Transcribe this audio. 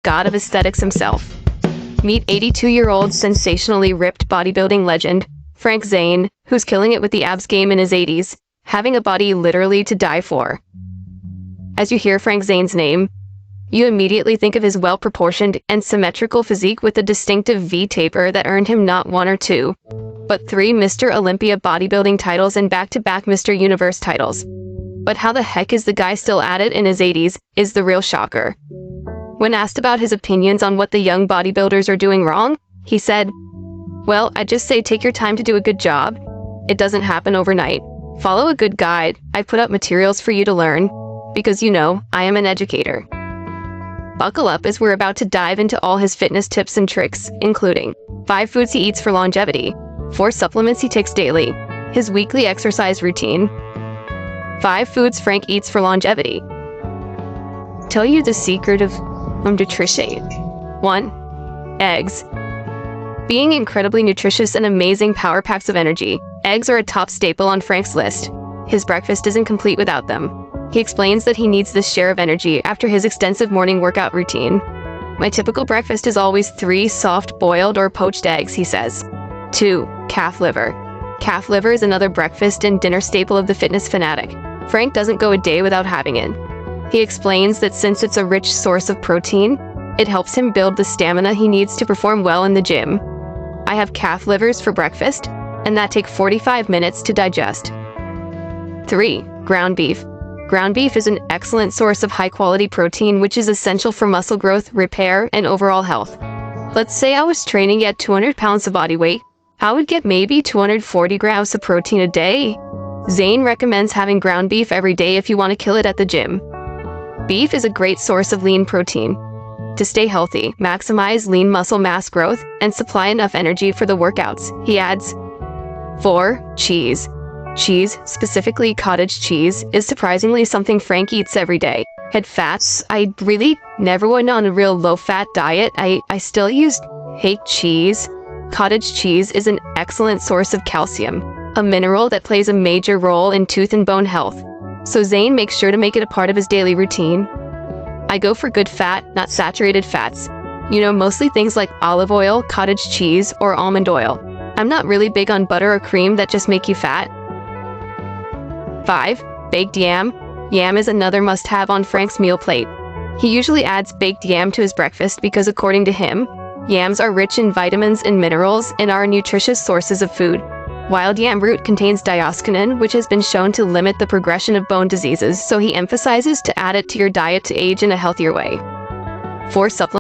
god of aesthetics himself. Meet 82-year-old sensationally ripped bodybuilding legend, Frank Zane, who's killing it with the abs game in his 80s, having a body literally to die for. As you hear Frank Zane's name, you immediately think of his well-proportioned and symmetrical physique with a distinctive V-taper that earned him not 1 or 2, but 3 Mr. Olympia bodybuilding titles and back-to-back Mr. Universe titles. But how the heck is the guy still at it in his 80s is the real shocker. When asked about his opinions on what the young bodybuilders are doing wrong, he said, "Well, I'd just say take your time to do a good job. It doesn't happen overnight. Follow a good guide. I put up materials for you to learn, because you know, I am an educator." Buckle up as we're about to dive into all his fitness tips and tricks, including 5 foods he eats for longevity, 4 supplements he takes daily, his weekly exercise routine, 5 foods Frank eats for longevity. Tell you the secret of nutrition. 1. Eggs. Being incredibly nutritious and amazing power packs of energy, eggs are a top staple on Frank's list. His breakfast isn't complete without them. He explains that he needs this share of energy after his extensive morning workout routine. "My typical breakfast is always 3 soft boiled or poached eggs," he says. 2. Calf liver. Calf liver is another breakfast and dinner staple of the fitness fanatic. Frank doesn't go a day without having it. He explains that since it's a rich source of protein, it helps him build the stamina he needs to perform well in the gym. "I have calf livers for breakfast, and that take 45 minutes to digest." 3. Ground beef. Ground beef is an excellent source of high-quality protein which is essential for muscle growth, repair, and overall health. Let's say I was training at 200 pounds of body weight. I would get maybe 240 grams of protein a day. Zane recommends having ground beef every day if you want to kill it at the gym. Beef is a great source of lean protein. To stay healthy, maximize lean muscle mass growth, and supply enough energy for the workouts, he adds. 4. Cheese. Cheese, specifically cottage cheese, is surprisingly something Frank eats every day. Had fats, I really never went on a real low-fat diet. I still hate cheese. Cottage cheese is an excellent source of calcium, a mineral that plays a major role in tooth and bone health. So Zane makes sure to make it a part of his daily routine. "I go for good fat, not saturated fats. You know, mostly things like olive oil, cottage cheese, or almond oil. I'm not really big on butter or cream that just make you fat." 5. Baked yam. Yam is another must-have on Frank's meal plate. He usually adds baked yam to his breakfast because, according to him, yams are rich in vitamins and minerals and are nutritious sources of food. Wild yam root contains diosconin, which has been shown to limit the progression of bone diseases, so he emphasizes to add it to your diet to age in a healthier way. 4 supplements.